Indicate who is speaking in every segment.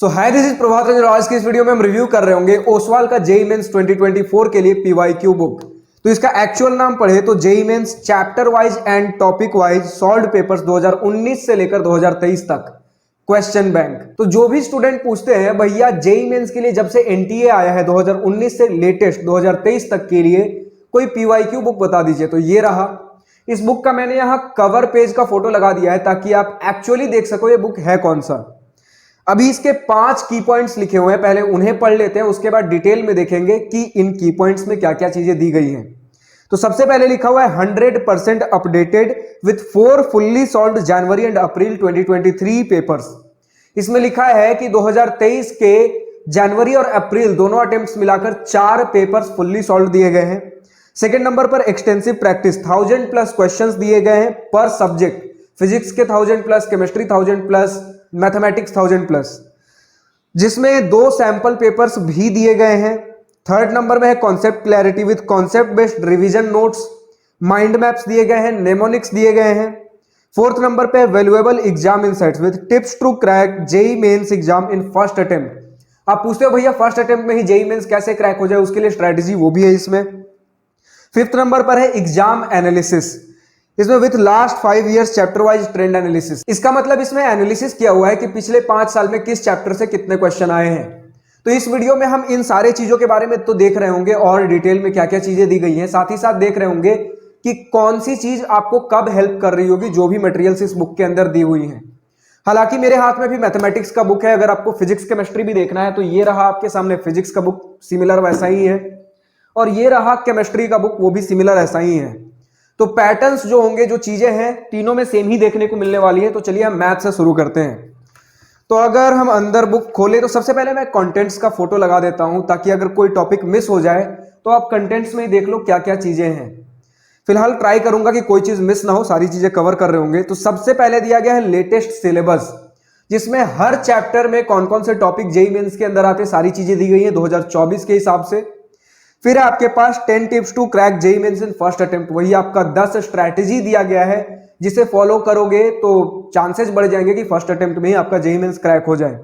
Speaker 1: Hi this is Prabhat Ranjan. आज की इस वीडियो में हम रिव्यू कर रहे होंगे ओसवाल का जेईई मेंस 2024 के लिए पीवाईक्यू बुक। तो इसका एक्चुअल नाम पढ़े तो JEE mains chapter wise and topic wise solved papers 2019 से लेकर 2023 तक क्वेश्चन बैंक। तो जो भी स्टूडेंट पूछते हैं भैया जेईई मेंस के लिए जब से एनटीए आया है 2019 से लेटेस्ट 2023 तक के लिए कोई पीवाईक्यू बुक बता दीजिए, तो ये रहा। इस बुक का मैंने यहाँ कवर पेज का फोटो लगा दिया है ताकि आप एक्चुअली देख सको ये बुक है कौन सा। अभी इसके 5 की पॉइंट्स लिखे हुए हैं, पहले उन्हें पढ़ लेते हैं, उसके बाद डिटेल में देखेंगे कि इन की पॉइंट्स में क्या क्या चीजें दी गई हैं। तो सबसे पहले लिखा हुआ है 100% updated with 4 fully solved January and April 2023 papers. इसमें लिखा है कि 2023 के जनवरी और अप्रैल दोनों अटेम्प्ट्स मिलाकर 4 पेपर्स फुल्ली सॉल्व दिए गए हैं। सेकेंड नंबर पर एक्सटेंसिव प्रैक्टिस 1000+ क्वेश्चंस दिए गए हैं पर सब्जेक्ट। फिजिक्स के 1000+, केमिस्ट्री 1000+, मैथमेटिक्स 1000+, जिसमें 2 सैंपल पेपर्स भी दिए गए हैं। थर्ड नंबर में है concept clarity with concept based revision notes, mind maps दिए गए हैं, नेमोनिक्स दिए गए हैं। फोर्थ नंबर पे valuable exam insights with tips to crack JEE mains exam in first attempt. आप पूछते हो भैया फर्स्ट अटेम्प्ट में ही जेईई मेंस कैसे क्रैक हो जाए, उसके लिए स्ट्रेटेजी वो भी है इसमें। फिफ्थ नंबर पर है एग्जाम एनालिसिस, इसमें with last 5 years chapter wise trend analysis. इसका मतलब इसमें एनालिसिस किया हुआ है कि पिछले 5 साल में किस चैप्टर से कितने क्वेश्चन आए हैं। तो इस वीडियो में हम इन सारे चीजों के बारे में तो देख रहे होंगे और डिटेल में क्या क्या चीजें दी गई हैं, साथ ही साथ देख रहे होंगे कि कौन सी चीज आपको कब हेल्प कर रही होगी, जो भी मटेरियल्स इस बुक के अंदर दी हुई हैं। हालांकि मेरे हाथ में भी मैथमेटिक्स का बुक है, अगर आपको फिजिक्स केमिस्ट्री भी देखना है तो ये रहा आपके सामने फिजिक्स का बुक, सिमिलर वैसा ही है, और ये रहा केमिस्ट्री का बुक, वो भी सिमिलर ऐसा ही है। तो पैटर्न्स जो होंगे, जो चीजें हैं, तीनों में सेम ही देखने को मिलने वाली है। तो चलिए हम मैथ से शुरू करते हैं। तो अगर हम अंदर बुक खोले तो सबसे पहले मैं कंटेंट्स का फोटो लगा देता हूं ताकि अगर कोई टॉपिक मिस हो जाए तो आप कंटेंट्स में ही देख लो क्या क्या चीजें हैं। फिलहाल ट्राई करूंगा कि कोई चीज मिस ना हो, सारी चीजें कवर कर रहे होंगे। तो सबसे पहले दिया गया है लेटेस्ट सिलेबस, जिसमें हर चैप्टर में कौन कौन से टॉपिक जेईई मेंस के अंदर आते हैं सारी चीजें दी गई है 2024 के हिसाब से। फिर आपके पास 10 tips to crack JEE mains in first attempt, वही आपका 10 स्ट्रैटेजी दिया गया है जिसे फॉलो करोगे तो चांसेस बढ़ जाएंगे कि फर्स्ट अटेम्प्ट में ही आपका जेईई मेंस क्रैक हो जाए।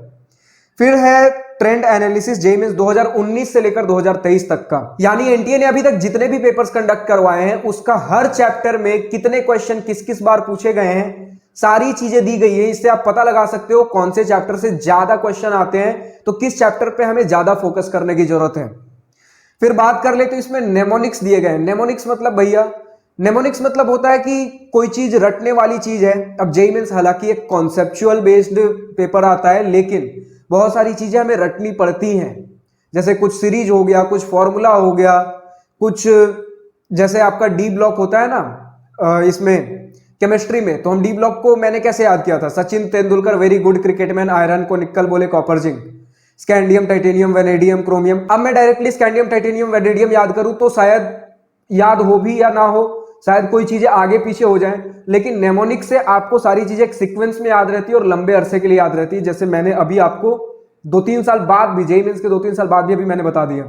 Speaker 1: फिर है ट्रेंड एनालिसिस जेईई मेंस 2019 से लेकर 2023 तक का, यानी एनटीए ने अभी तक जितने भी पेपर्स कंडक्ट करवाए हैं उसका हर चैप्टर में कितने क्वेश्चन किस किस बार पूछे गए हैं, सारी चीजें दी गई है। इससे आप पता लगा सकते हो कौन से चैप्टर से ज्यादा क्वेश्चन आते हैं, तो किस चैप्टर पे हमें ज्यादा फोकस करने की जरूरत है। फिर बात कर ले तो इसमें नेमोनिक्स दिए गए हैं। नेमोनिक्स मतलब भैया, नेमोनिक्स मतलब होता है कि कोई चीज रटने वाली चीज है। अब जेईई मेंस हालांकि एक कॉन्सेप्चुअल बेस्ड पेपर आता है, लेकिन बहुत सारी चीजें हमें रटनी पड़ती हैं, जैसे कुछ सीरीज हो गया, कुछ फॉर्मूला हो गया, कुछ जैसे आपका डी ब्लॉक होता है ना इसमें केमिस्ट्री में, तो हम डी ब्लॉक को मैंने कैसे याद किया था, Sachin Tendulkar very good cricketman, iron को निकल बोले copper zinc, scandium titanium vanadium chromium. अब मैं डायरेक्टली स्कैंडियम टाइटेनियम वेनेडियम याद करूं तो शायद याद हो भी या ना हो, शायद कोई चीजें आगे पीछे हो जाएं, लेकिन नेमोनिक्स से आपको सारी चीजें एक सीक्वेंस में याद रहती है और लंबे अरसे के लिए याद रहती है। जैसे मैंने अभी आपको 2-3 साल बाद भी, जेईई मेंस के 2-3 साल बाद भी अभी मैंने बता दिया।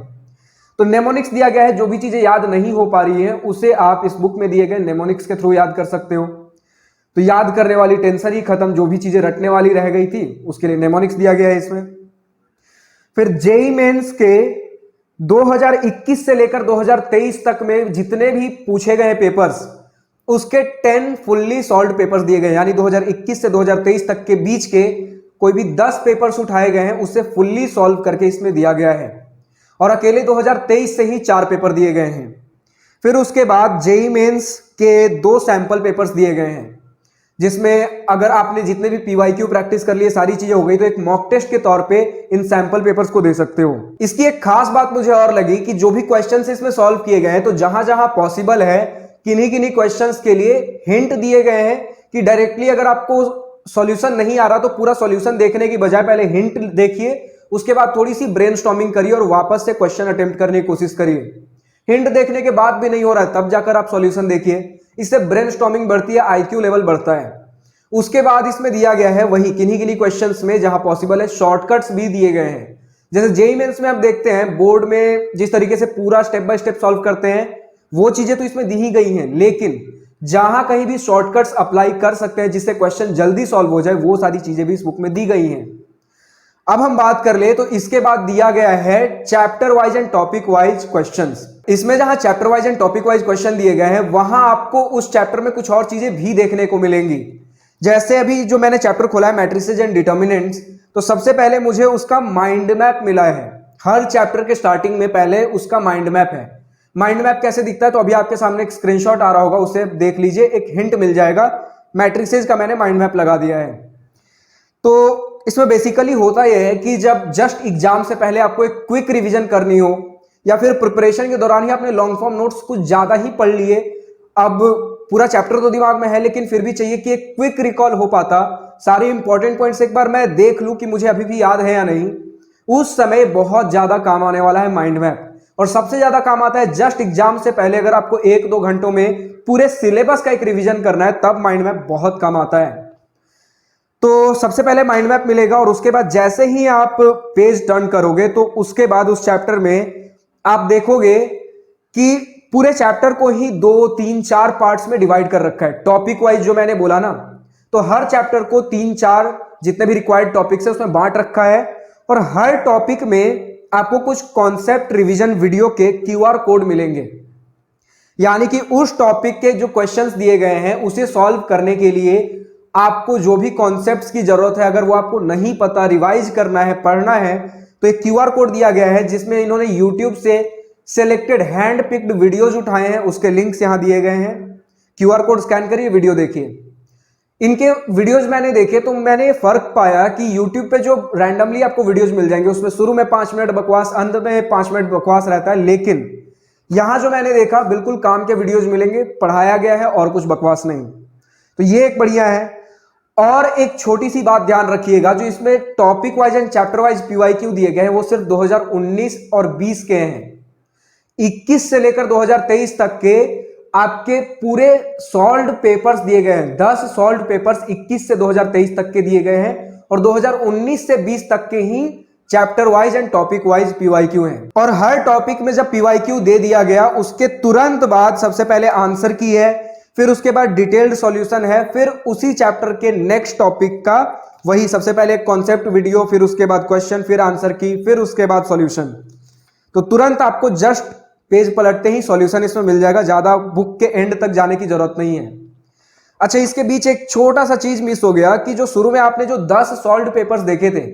Speaker 1: तो नेमोनिक्स दिया गया है, जो भी चीजें याद नहीं हो पा रही है उसे आप इस बुक में दिए गए नेमोनिक्स के थ्रू याद कर सकते हो। तो याद करने वाली टेंशन ही खत्म, जो भी चीजें रटने वाली रह गई थी उसके लिए नेमोनिक्स दिया गया है इसमें। फिर जेईई मेंस के 2021 से लेकर 2023 तक में जितने भी पूछे गए पेपर्स उसके 10 फुल्ली सॉल्व्ड पेपर्स दिए गए, यानी 2021 से 2023 तक के बीच के कोई भी 10 पेपर्स उठाए गए हैं उसे फुल्ली सॉल्व करके इसमें दिया गया है, और अकेले 2023 से ही 4 पेपर दिए गए हैं। फिर उसके बाद जेईई मेंस के 2 सैंपल पेपर्स दिए गए हैं, जिसमें अगर आपने जितने भी पीवाईक्यू प्रैक्टिस कर लिए, सारी चीजें हो गई, तो एक मॉक टेस्ट के तौर पे इन सैंपल पेपर्स को दे सकते हो। इसकी एक खास बात मुझे और लगी कि जो भी क्वेश्चंस इसमें सॉल्व किए गए हैं, तो जहां जहां पॉसिबल है किन्हीं किन्हीं क्वेश्चंस के लिए हिंट दिए गए हैं कि डायरेक्टली अगर आपको सॉल्यूशन नहीं आ रहा तो पूरा सॉल्यूशन देखने की बजाय पहले हिंट देखिए, उसके बाद थोड़ी सी ब्रेनस्टॉर्मिंग करिए और वापस से क्वेश्चन अटेम्प्ट करने की कोशिश करिए। हिंट देखने के बाद भी नहीं हो रहा है तब जाकर आप सॉल्यूशन देखिए, इससे ब्रेनस्टॉर्मिंग बढ़ती है, आईक्यू लेवल बढ़ता है। उसके बाद इसमें दिया गया है वही किन्हीं किन्हीं क्वेश्चंस में जहां पॉसिबल है शॉर्टकट्स भी दिए गए हैं। जैसे जेईई मेंस में आप देखते हैं बोर्ड में जिस तरीके से पूरा स्टेप बाय स्टेप सॉल्व करते हैं, वो चीजें तो इसमें दी ही गई हैं, लेकिन जहां कहीं भी शॉर्टकट्स अप्लाई कर सकते हैं जिससे क्वेश्चन जल्दी सॉल्व हो जाए, वो सारी चीजें भी इस बुक में दी गई हैं। अब हम बात कर ले तो इसके बाद दिया गया है chapter wise and topic wise questions. इसमें जहां chapter wise and topic wise question दिए गए हैं वहां आपको उस चैप्टर में कुछ और चीजें भी देखने को मिलेंगी। जैसे अभी जो मैंने चैप्टर खोला है मैट्रिसेस एंड डिटर्मिनेंट्स, तो सबसे पहले मुझे उसका माइंड मैप मिला है। हर चैप्टर के स्टार्टिंग में पहले उसका माइंड मैप है। माइंड मैप कैसे दिखता है तो अभी आपके सामने एक स्क्रीनशॉट आ रहा होगा, उसे देख लीजिए, एक हिंट मिल जाएगा। मैट्रिसेस का मैंने माइंड मैप लगा दिया है। तो इसमें बेसिकली होता यह है कि जब जस्ट एग्जाम से पहले आपको एक क्विक रिवीजन करनी हो या फिर प्रिपरेशन के दौरान ही आपने लॉन्ग फॉर्म नोट्स कुछ ज्यादा ही पढ़ लिए, अब पूरा चैप्टर तो दिमाग में है लेकिन फिर भी चाहिए कि एक क्विक रिकॉल हो पाता, सारे इंपॉर्टेंट पॉइंट्स एक बार मैं देख लूं कि मुझे अभी भी याद है या नहीं, उस समय बहुत ज्यादा काम आने वाला है माइंड मैप। और सबसे ज्यादा काम आता है जस्ट एग्जाम से पहले, अगर आपको 1-2 घंटों में पूरे सिलेबस का एक रिवीजन करना है तब माइंड मैप बहुत काम आता है। तो सबसे पहले माइंड मैप मिलेगा और उसके बाद जैसे ही आप पेज टर्न करोगे तो उसके बाद उस चैप्टर में आप देखोगे कि पूरे चैप्टर को ही 2-3-4 पार्ट्स में डिवाइड कर रखा है। टॉपिक वाइज जो मैंने बोला ना, तो हर चैप्टर को 3-4 जितने भी रिक्वायर्ड टॉपिक्स है उसमें बांट रखा है और हर टॉपिक में आपको कुछ कॉन्सेप्ट रिवीजन वीडियो के QR कोड मिलेंगे। यानी कि उस टॉपिक के जो क्वेश्चंस दिए गए हैं उसे सॉल्व करने के लिए आपको जो भी कॉन्सेप्ट्स की जरूरत है, अगर वो आपको नहीं पता, रिवाइज करना है, पढ़ना है, तो एक QR कोड दिया गया है जिसमें इन्होंने YouTube से सिलेक्टेड हैंड पिक्ड वीडियोज उठाए हैं, उसके लिंक्स यहां दिए गए हैं। QR कोड स्कैन करिए, वीडियो देखिए। इनके वीडियोज मैंने देखे तो मैंने फर्क पाया कि YouTube पे जो रैंडमली आपको वीडियोज मिल जाएंगे उसमें शुरू में 5 मिनट बकवास, अंत में 5 मिनट बकवास रहता है, लेकिन यहां जो मैंने देखा बिल्कुल काम के वीडियोज मिलेंगे, पढ़ाया गया है और कुछ बकवास नहीं। तो ये एक बढ़िया है। और एक छोटी सी बात ध्यान रखिएगा, जो इसमें topic wise and chapter wise PYQ दिए गए हैं वो सिर्फ 2019 और 20 के हैं। 21 से लेकर 2023 तक के आपके पूरे सॉल्व्ड पेपर्स दिए गए हैं। 10 सॉल्व्ड पेपर्स 21 से 2023 तक के दिए गए हैं और 2019 से 20 तक के ही chapter wise and topic wise PYQ हैं। और हर टॉपिक में जब PYQ दे दिया गया उसके तुरंत बाद सबसे पहले आंसर की है, फिर उसके बाद डिटेल्ड सॉल्यूशन है, फिर उसी चैप्टर के नेक्स्ट टॉपिक का वही सबसे पहले कॉन्सेप्ट वीडियो, फिर उसके बाद क्वेश्चन, फिर आंसर की, फिर उसके बाद सॉल्यूशन। तो तुरंत आपको जस्ट पेज पलटते ही सॉल्यूशन इसमें मिल जाएगा, ज्यादा बुक के एंड तक जाने की जरूरत नहीं है। अच्छा, इसके बीच एक छोटा सा चीज मिस हो गया कि जो शुरू में आपने जो 10 सॉल्व्ड पेपर्स देखे थे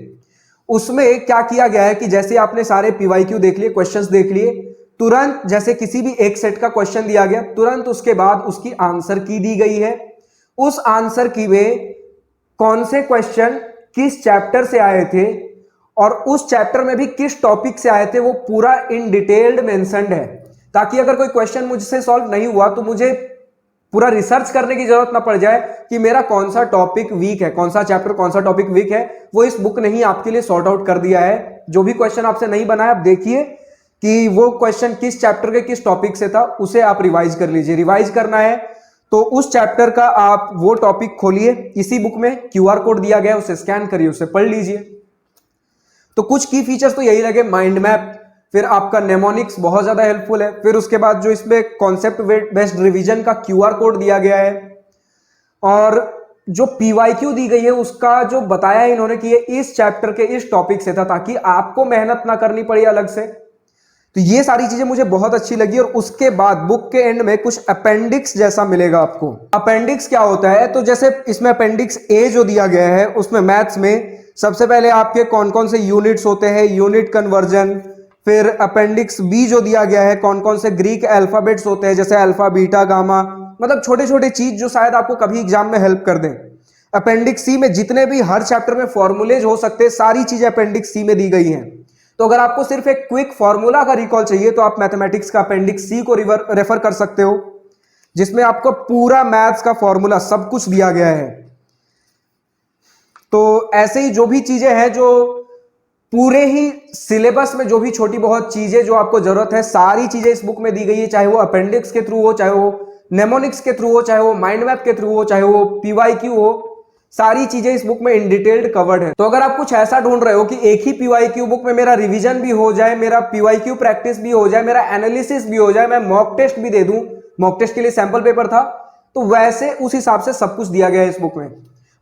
Speaker 1: उसमें क्या किया गया है कि जैसे आपने सारे PYQ देख लिए, क्वेश्चंस देख लिए, तुरंत जैसे किसी भी एक सेट का क्वेश्चन दिया गया तुरंत उसके बाद उसकी आंसर की दी गई है। उस आंसर की में कौन से क्वेश्चन किस चैप्टर से आए थे और उस चैप्टर में भी किस टॉपिक से आए थे वो पूरा इन डिटेल्ड मेंशन्ड है, ताकि अगर कोई क्वेश्चन मुझसे सॉल्व नहीं हुआ तो मुझे पूरा रिसर्च करने की जरूरत ना पड़ जाए कि मेरा कौन सा टॉपिक वीक है, कौन सा चैप्टर, कौन सा टॉपिक वीक है। वो इस बुक ने ही आपके लिए सॉर्ट आउट कर दिया है। जो भी क्वेश्चन आपसे नहीं बना है आप देखिए कि वो क्वेश्चन किस चैप्टर के किस टॉपिक से था, उसे आप रिवाइज कर लीजिए। रिवाइज करना है तो उस चैप्टर का आप वो टॉपिक खोलिए, इसी बुक में QR कोड दिया गया है, उसे स्कैन करिए, उसे पढ़ लीजिए। तो कुछ की फीचर्स तो यही लगे, माइंड मैप, फिर आपका नेमोनिक्स बहुत ज्यादा हेल्पफुल है, फिर उसके बाद जो इसमें कॉन्सेप्ट बेस्ड रिवीजन का QR कोड दिया गया है और जो PYQ दी गई है उसका जो बताया है इन्होंने कि ये इस चैप्टर के इस टॉपिक से था, ताकि आपको मेहनत ना करनी पड़ी अलग से। तो ये सारी चीजें मुझे बहुत अच्छी लगी। और उसके बाद बुक के एंड में कुछ अपेंडिक्स जैसा मिलेगा आपको। अपेंडिक्स क्या होता है, तो जैसे इसमें अपेंडिक्स A जो दिया गया है उसमें मैथ्स में सबसे पहले आपके कौन कौन से यूनिट्स होते हैं, यूनिट कन्वर्जन। फिर अपेंडिक्स B जो दिया गया है कौन कौन से ग्रीक अल्फाबेट्स होते हैं, जैसे अल्फा, बीटा, गामा, मतलब छोटे छोटे चीज जो शायद आपको कभी एग्जाम में हेल्प कर दें। अपेंडिक्स C में जितने भी हर चैप्टर में फॉर्मूलेज हो सकते हैं सारी चीजें अपेंडिक्स C में दी गई हैं। तो अगर आपको सिर्फ एक क्विक फॉर्मूला का रिकॉल चाहिए तो आप मैथमेटिक्स का अपेंडिक्स C को रेफर कर सकते हो, जिसमें आपको पूरा मैथ्स का फॉर्मूला सब कुछ दिया गया है। तो ऐसे ही जो भी चीजें हैं, जो पूरे ही सिलेबस में जो भी छोटी बहुत चीजें जो आपको जरूरत है सारी चीजें इस बुक में दी गई है, चाहे वो अपेंडिक्स के थ्रू हो, चाहे वो नेमोनिक्स के थ्रू हो, चाहे वो माइंड मैप के थ्रू हो, चाहे वो PYQ हो, सारी चीजें इस बुक में इन डिटेल्ड कवर्ड है। तो अगर आप कुछ ऐसा ढूंढ रहे हो कि एक ही PYQ बुक में मेरा रिवीजन भी हो जाए, मेरा PYQ प्रैक्टिस भी हो जाए, मेरा एनालिसिस भी हो जाए, मैं मॉक टेस्ट भी दे दूं, मॉक टेस्ट के लिए सैंपल पेपर था, तो वैसे उस हिसाब से सब कुछ दिया गया है इस बुक में।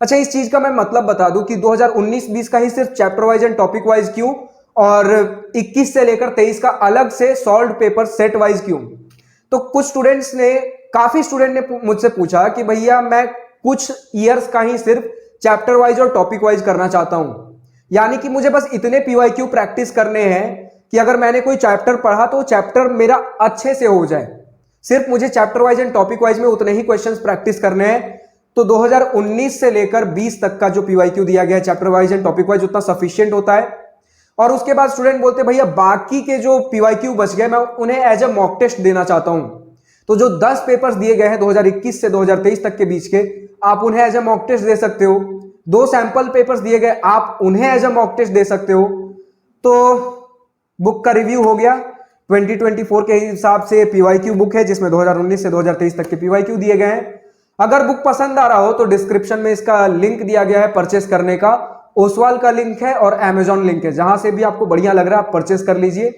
Speaker 1: अच्छा, इस चीज का मैं मतलब बता दूं कि 2019-20 का ही सिर्फ chapter wise and topic wise क्यों, और 21 से लेकर 23 का अलग से सॉल्व पेपर सेट वाइज क्यों। तो कुछ स्टूडेंट्स ने, काफी स्टूडेंट ने मुझसे पूछा कि भैया मैं कुछ ईयर्स का ही सिर्फ चैप्टर वाइज और टॉपिक वाइज करना चाहता हूं, यानी कि मुझे बस इतने पीवाईक्यू प्रैक्टिस करने हैं कि अगर मैंने कोई चैप्टर पढ़ा तो चैप्टर मेरा अच्छे से हो जाए, सिर्फ मुझे chapter wise and topic wise में उतने ही क्वेश्चंस प्रैक्टिस करने हैं। तो 2019 से लेकर 20 तक का जो पीवाईक्यू दिया गया है chapter wise and topic wise उतना सफिशिएंट होता है। और उसके बाद स्टूडेंट बोलते भैया बाकी के जो पीवाईक्यू बच गए मैं उन्हें एज ए मॉक टेस्ट देना चाहता हूं। तो जो 10 पेपर्स दिए गए हैं 2021 से 2023 तक के बीच के, आप उन्हें एज ए मॉक टेस्ट दे सकते हो। 2 सैंपल पेपर्स दिए गए, आप उन्हें एज ए मॉक टेस्ट दे सकते हो। तो बुक का रिव्यू हो गया। 2024 के हिसाब से पीवाईक्यू बुक है जिसमें 2019 से 2023 तक के पीवाईक्यू दिए गए हैं। अगर बुक पसंद आ रहा हो तो डिस्क्रिप्शन में इसका लिंक दिया गया है परचेस करने का। ओसवाल का लिंक है और अमेजॉन लिंक है, जहां से भी आपको बढ़िया लग रहा है आप परचेस कर लीजिए।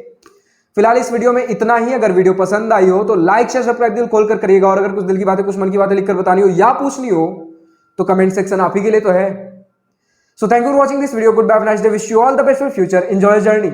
Speaker 1: फिलहाल इस वीडियो में इतना ही। अगर वीडियो पसंद आई हो तो लाइक शेयर सब्सक्राइब दिल खोल कर करिएगा, और अगर कुछ दिल की बातें कुछ मन की बातें लिखकर बतानी हो या पूछनी हो तो कमेंट सेक्शन आप ही के लिए तो है। So thank you for watching this video. Good bye, nice day, wish you all the best for future, enjoy journey.